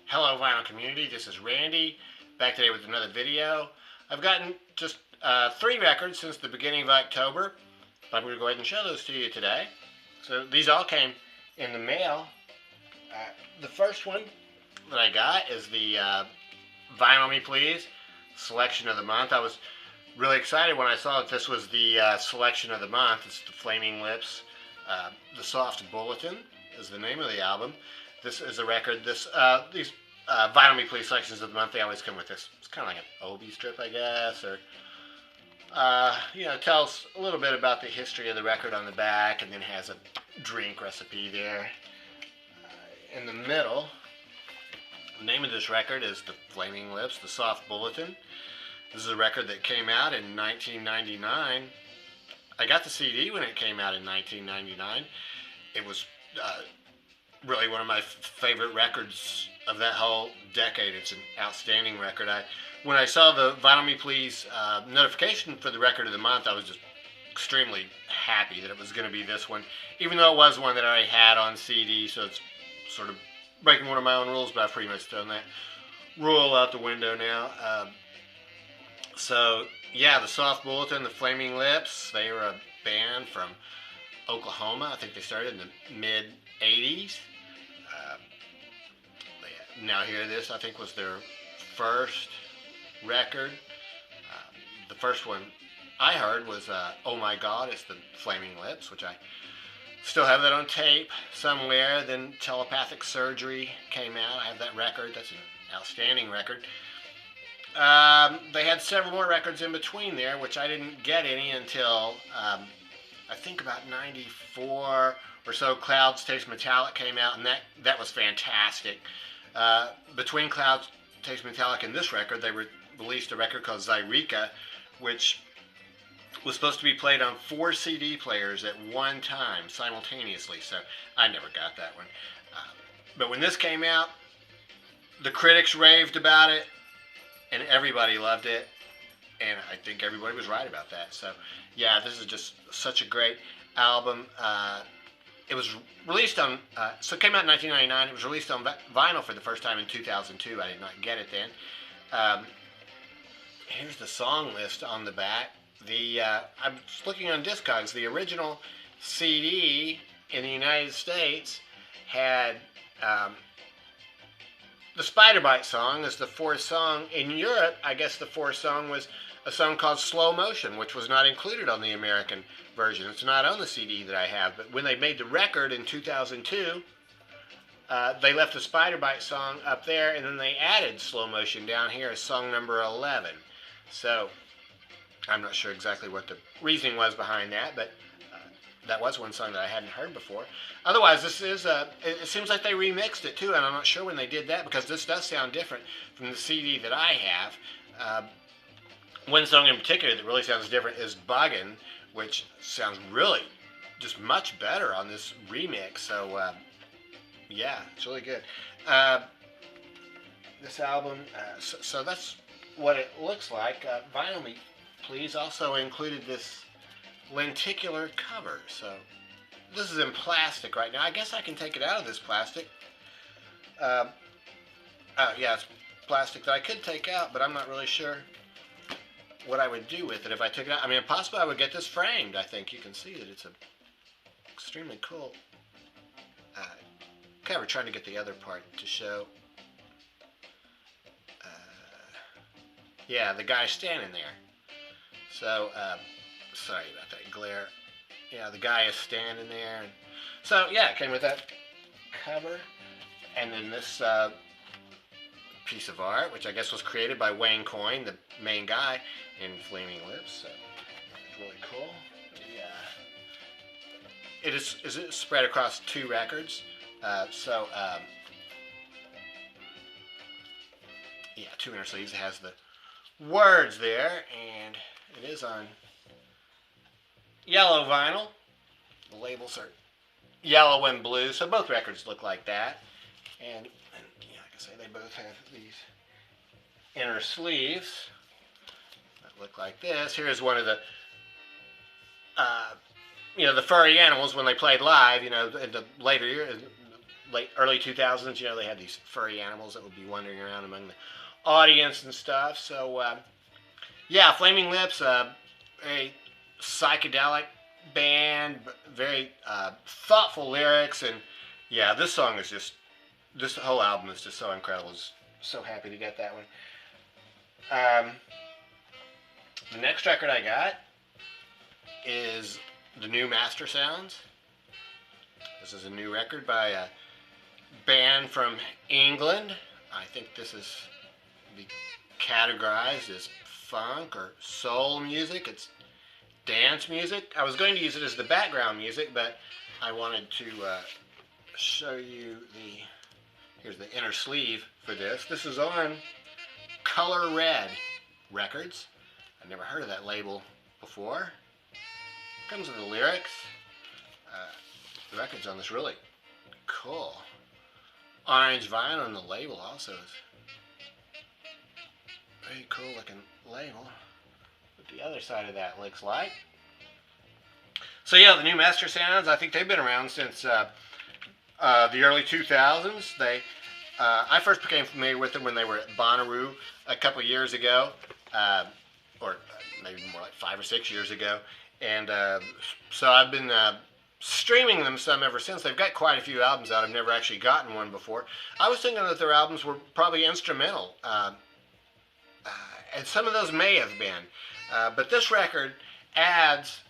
Hello vinyl community, this is Randy, back today with another video. I've gotten just 3 records since the beginning of October, but I'm going to go ahead and show those to you today. So these all came in the mail. The first one that I got is the Vinyl Me Please Selection of the Month. I was really excited when I saw that this was the Selection of the Month. It's the Flaming Lips, The Soft Bulletin is the name of the album. This is a record. These Vinyl Me Please selections of the month, they always come with this. It's kind of like an Obi strip, I guess, or it tells a little bit about the history of the record on the back, and then has a drink recipe there. In the middle, the name of this record is The Flaming Lips, The Soft Bulletin. This is a record that came out in 1999. I got the CD when it came out in 1999. It was really one of my favorite records of that whole decade. It's an outstanding record. When I saw the Vinyl Me Please notification for the record of the month, I was just extremely happy that it was going to be this one, even though it was one that I already had on CD, so it's sort of breaking one of my own rules, but I've pretty much thrown that rule out the window now. So yeah, the Soft Bulletin, the Flaming Lips, they were a band from Oklahoma. I think they started in the mid-'80s. Now Hear This, I think, was their first record. The first one I heard was Oh My God, it's the Flaming Lips, which I still have that on tape somewhere. Then Telepathic Surgery came out. I have that record. That's an outstanding record. They had several more records in between there, which I didn't get any until I think about 94 or so. Clouds Taste Metallic came out, and that was fantastic. Between Clouds Taste Metallic and this record, they released a record called Zyreka, which was supposed to be played on 4 CD players at one time simultaneously, so I never got that one. But when this came out, the critics raved about it, and everybody loved it, and I think everybody was right about that. So yeah, this is just such a great album. It was released on, so it came out in 1999. It was released on vinyl for the first time in 2002. I did not get it then. Here's the song list on the back. I'm looking on Discogs. The original CD in the United States had the Spider Bite song as the 4th song. In Europe, I guess the 4th song was a song called Slow Motion, which was not included on the American version. It's not on the CD that I have, but when they made the record in 2002, they left the Spider Bite song up there, and then they added Slow Motion down here as song number 11. So I'm not sure exactly what the reasoning was behind that, but that was one song that I hadn't heard before. Otherwise, this is it seems like they remixed it too, and I'm not sure when they did that, because this does sound different from the CD that I have. One song in particular that really sounds different is Buggin', which sounds really just much better on this remix. So yeah, it's really good. This album, so that's what it looks like. Vinyl Me Please also included this lenticular cover. So this is in plastic right now. I guess I can take it out of this plastic. Oh yeah, it's plastic that I could take out, but I'm not really sure what I would do with it if I took it out. I mean, possibly I would get this framed. I think you can see that it's a extremely cool cover. Trying to get the other part to show. Yeah, the guy standing there. So, sorry about that glare. Yeah, the guy is standing there. So, yeah, it came with that cover. And then this piece of art, which I guess was created by Wayne Coyne, the main guy in Flaming Lips. So, it's really cool. It is spread across 2 records. Yeah, 2 inner sleeves. It has the words there, and it is on yellow vinyl. The labels are yellow and blue, so both records look like that. And yeah, like I say, they both have these inner sleeves that look like this. Here's one of the the furry animals when they played live, in the later years, early 2000s. You know, they had these furry animals that would be wandering around among the audience and stuff. So yeah, Flaming Lips, a psychedelic band, very thoughtful lyrics, and yeah, this song is just, this whole album is just so incredible. I was so happy to get that one. The next record I got is the new Mastersounds. This is a new record by a band from England. I think this is be categorized as funk or soul music. It's dance music. I was going to use it as the background music, but I wanted to show you here's the inner sleeve for this. This is on Color Red Records. I've never heard of that label before. Comes with the lyrics. The record's on this really cool orange vinyl, and the label also is very cool looking label. What the other side of that looks like. So yeah, the new Mastersounds, I think they've been around since the early 2000s. I first became familiar with them when they were at Bonnaroo a couple years ago, or maybe more like 5 or 6 years ago. And so I've been streaming them some ever since. They've got quite a few albums out. I've never actually gotten one before. I was thinking that their albums were probably instrumental, and some of those may have been. But this record adds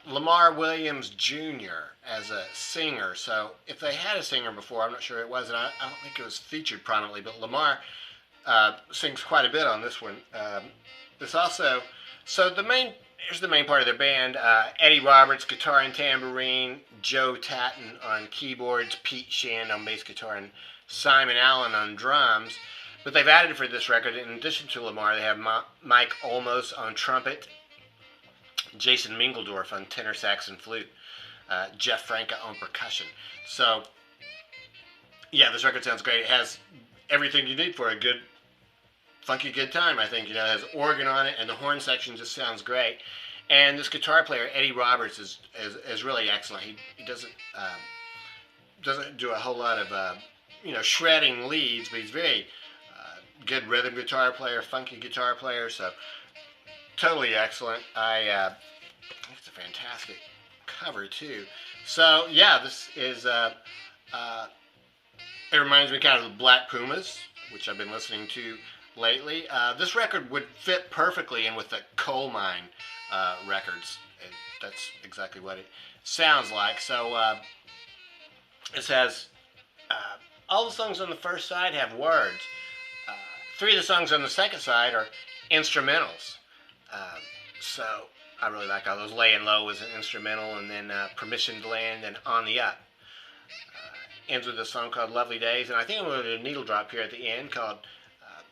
Lamar Williams Jr. as a singer. So if they had a singer before, I'm not sure it was, and I don't think it was featured prominently, but Lamar sings quite a bit on this one. This also, so here's the main part of their band. Eddie Roberts, guitar and tambourine, Joe Tatton on keyboards, Pete Shand on bass guitar, and Simon Allen on drums. But they've added for this record, in addition to Lamar, they have Mike Olmos on trumpet, Jason Mingledorff on tenor sax and flute, Jeff Franca on percussion. So, yeah, this record sounds great. It has everything you need for a good, funky good time, I think. You know, it has organ on it, and the horn section just sounds great. And this guitar player, Eddie Roberts, is really excellent. He doesn't do a whole lot of shredding leads, but he's very good rhythm guitar player, funky guitar player. So totally excellent. I think it's a fantastic cover too. So yeah, this is it reminds me kind of the Black Pumas, which I've been listening to lately. This record would fit perfectly in with the Coal Mine records. That's exactly what it sounds like. So this has all the songs on the first side have words. 3 of the songs on the second side are instrumentals. So I really like all those. Laying Low was an instrumental, and then Permission to Land and On the Up. Ends with a song called Lovely Days, and I think I'm going to do a needle drop here at the end called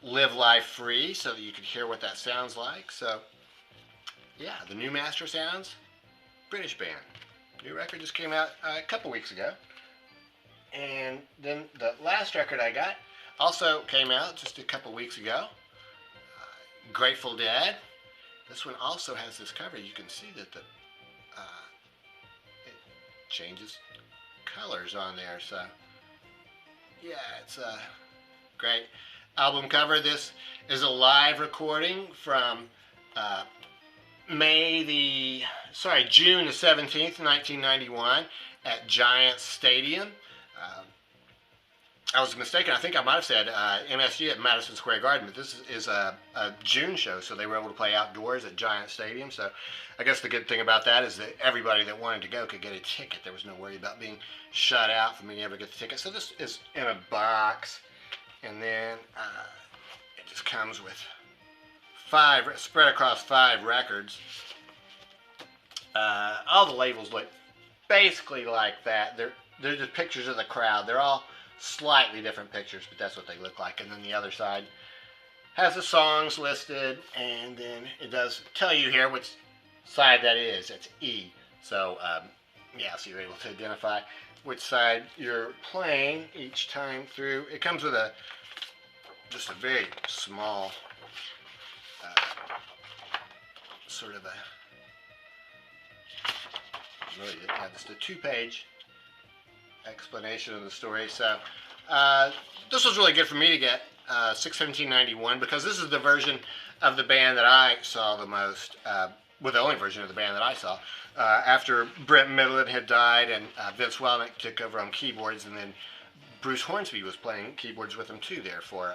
Live Life Free, so that you can hear what that sounds like. So yeah, the new Mastersounds, British band. New record just came out a couple weeks ago. And then the last record I got also came out just a couple weeks ago. Grateful Dead. This one also has this cover. You can see that it changes colors on there. So yeah, it's a great album cover. This is a live recording from June the 17th, 1991 at Giants Stadium. I was mistaken. I think I might have said MSG at Madison Square Garden, but this is a June show, so they were able to play outdoors at Giant Stadium. So I guess the good thing about that is that everybody that wanted to go could get a ticket. There was no worry about being shut out from being able to get the ticket. So this is in a box, and then it just comes with 5, spread across 5 records. All the labels look basically like that. They're just pictures of the crowd. They're all slightly different pictures, but that's what they look like. And then the other side has the songs listed, and then it does tell you here which side that is. It's E. So yeah, so you're able to identify which side you're playing each time through. It comes with just a very small sort of just a 2-page explanation of the story. So this was really good for me to get 6/17/91 because this is the version of the band that I saw the most. Well, the only version of the band that I saw. After Brent Midland had died and Vince Welnick took over on keyboards, and then Bruce Hornsby was playing keyboards with him too there for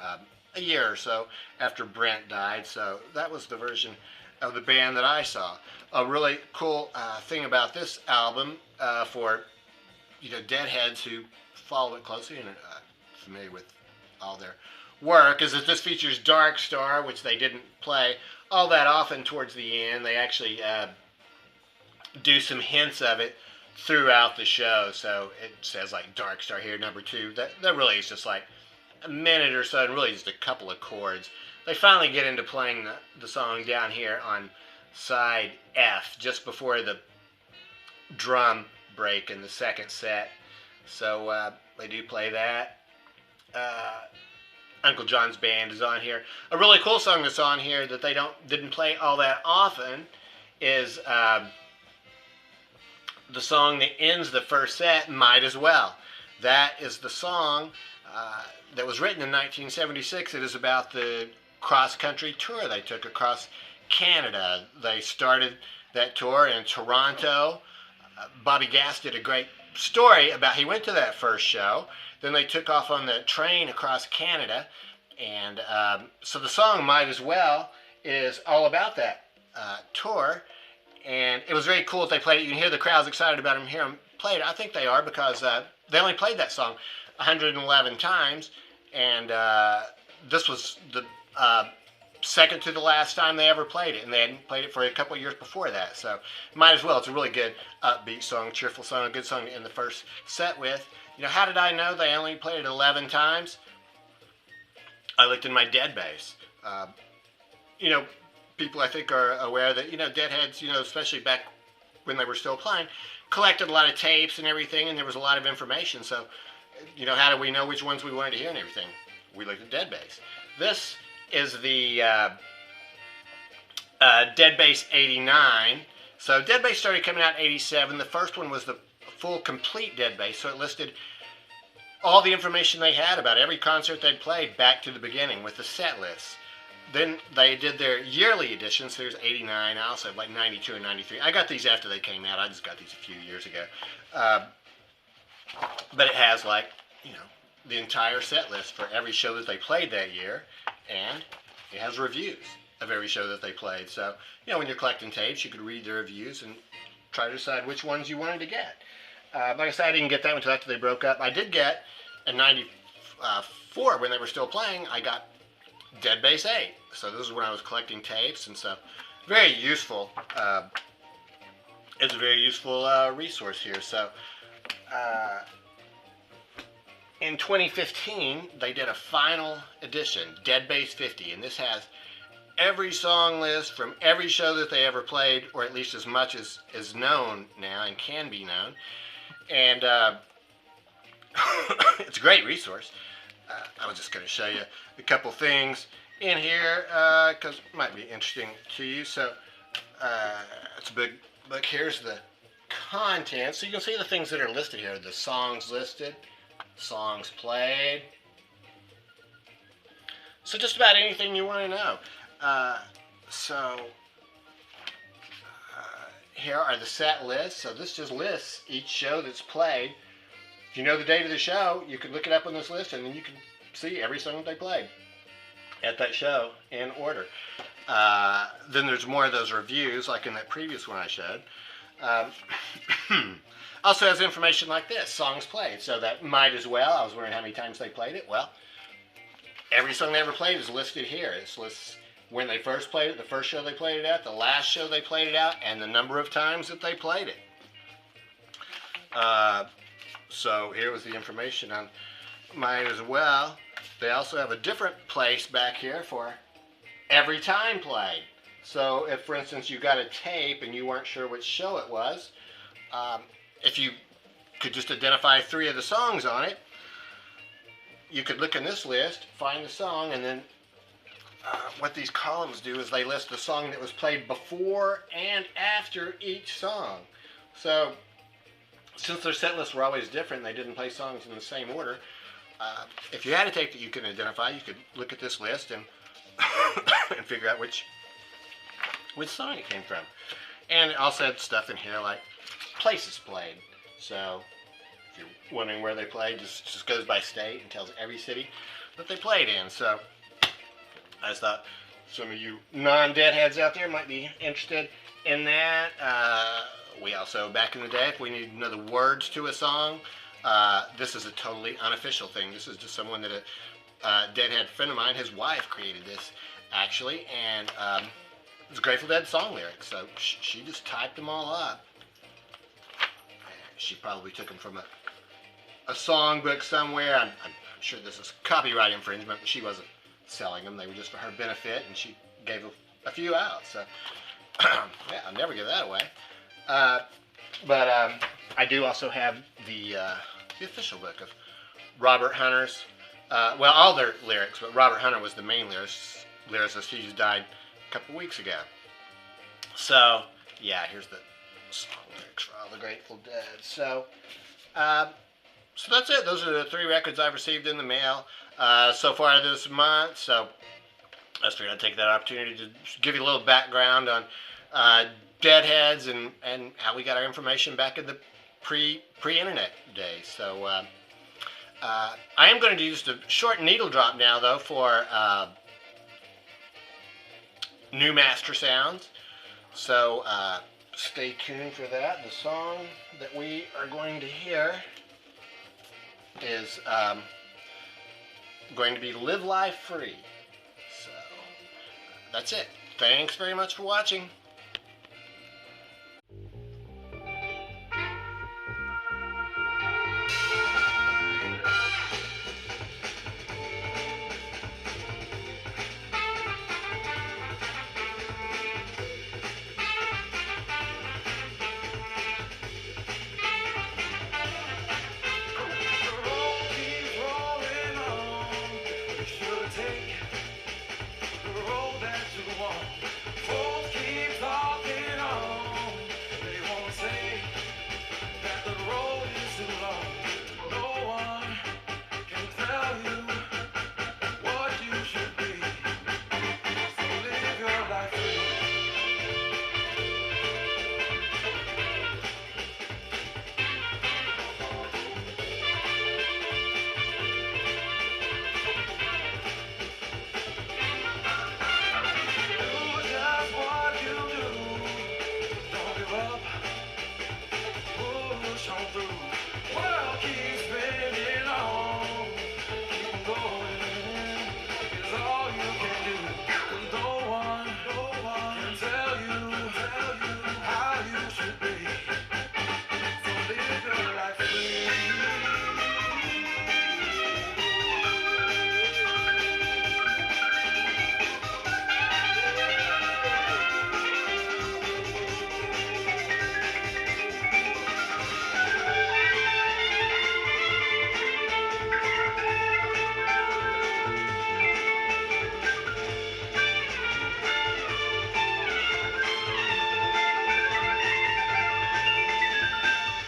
a year or so after Brent died. So that was the version of the band that I saw. A really cool thing about this album for Deadheads who follow it closely and are familiar with all their work is that this features Dark Star, which they didn't play all that often towards the end. They actually do some hints of it throughout the show. So it says like Dark Star here, number 2. That really is just like a minute or so and really just a couple of chords. They finally get into playing the song down here on side F just before the drum break in the second set. So they do play that. Uncle John's Band is on here. A really cool song that's on here that they didn't play all that often is the song that ends the first set, Might As Well. That is the song that was written in 1976. It is about the cross-country tour they took across Canada. They started that tour in Toronto. Bobby Gass did a great story about he went to that first show. Then they took off on the train across Canada. And so the song Might As Well is all about that tour. And it was very cool that they played it. You can hear the crowd's excited about them, hear them play it. I think they are because they only played that song 111 times. And this was the second to the last time they ever played it. And they hadn't played it for a couple of years before that. So Might As Well. It's a really good upbeat song, cheerful song, a good song to end the first set with. How did I know they only played it 11 times? I looked in my dead bass. People I think are aware that, Deadheads, especially back when they were still playing, collected a lot of tapes and everything, and there was a lot of information. So, how do we know which ones we wanted to hear and everything? We looked at dead bass. This is the Dead Bass 89. So Dead Bass started coming out in 87. The first one was the full complete Dead Bass, so it listed all the information they had about every concert they'd played back to the beginning with the set list. Then they did their yearly editions. So there's 89. I also have like 92 and 93. I got these after they came out. I just got these a few years ago. But it has the entire set list for every show that they played that year. And it has reviews of every show that they played. So, when you're collecting tapes, you could read the reviews and try to decide which ones you wanted to get. Like I said, I didn't get that until after they broke up. I did get, in 94, when they were still playing, I got Dead Bass 8. So this is when I was collecting tapes and stuff. Very useful. It's a very useful resource here. So in 2015, they did a final edition, Dead Bass 50, and this has every song list from every show that they ever played, or at least as much as is known now and can be known. And it's a great resource. I was just going to show you a couple things in here because it might be interesting to you. So it's a big look. Here's the content. So you can see the things that are listed here. The songs listed, songs played. So just about anything you want to know. Here are the set lists. So this just lists each show that's played. If you know the date of the show, you can look it up on this list and then you can see every song that they played at that show in order. Then there's more of those reviews like in that previous one I showed. Also has information like this, songs played. So that Might As Well, I was wondering how many times they played it. Well, every song they ever played is listed here. It lists when they first played it, the first show they played it at, the last show they played it at, and the number of times that they played it. So here was the information on Might As Well. They also have a different place back here for every time played. So if, for instance, you got a tape and you weren't sure which show it was, if you could just identify 3 of the songs on it, you could look in this list, find the song, and then what these columns do is they list the song that was played before and after each song. So since their set lists were always different, they didn't play songs in the same order. If you had a tape that you could identify, you could look at this list and and figure out which song it came from. And it also had stuff in here like places played. So if you're wondering where they played, just goes by state and tells every city that they played in. So I just thought some of you non-Deadheads out there might be interested in that. We also, back in the day, if we needed to know the words to a song, this is a totally unofficial thing. This is just someone that a Deadhead friend of mine, his wife, created this actually, and it was Grateful Dead song lyrics. So she just typed them all up. She probably took them from a songbook somewhere. I'm sure this is copyright infringement, but she wasn't selling them. They were just for her benefit, and she gave a few out. So yeah, I'll never give that away. But I do also have the official book of Robert Hunter's, well, all their lyrics, but Robert Hunter was the main lyricist. He just died a couple weeks ago. So, yeah, here's the song lyrics for all the Grateful Dead. So, so that's it. Those are the 3 records I've received in the mail so far this month. So, I just figured I'd take that opportunity to give you a little background on Deadheads and how we got our information back in the pre-internet days. So I am going to do just a short needle drop now, though, for new Mastersounds. So stay tuned for that. The song that we are going to hear is going to be Live Life Free. So that's it. Thanks very much for watching.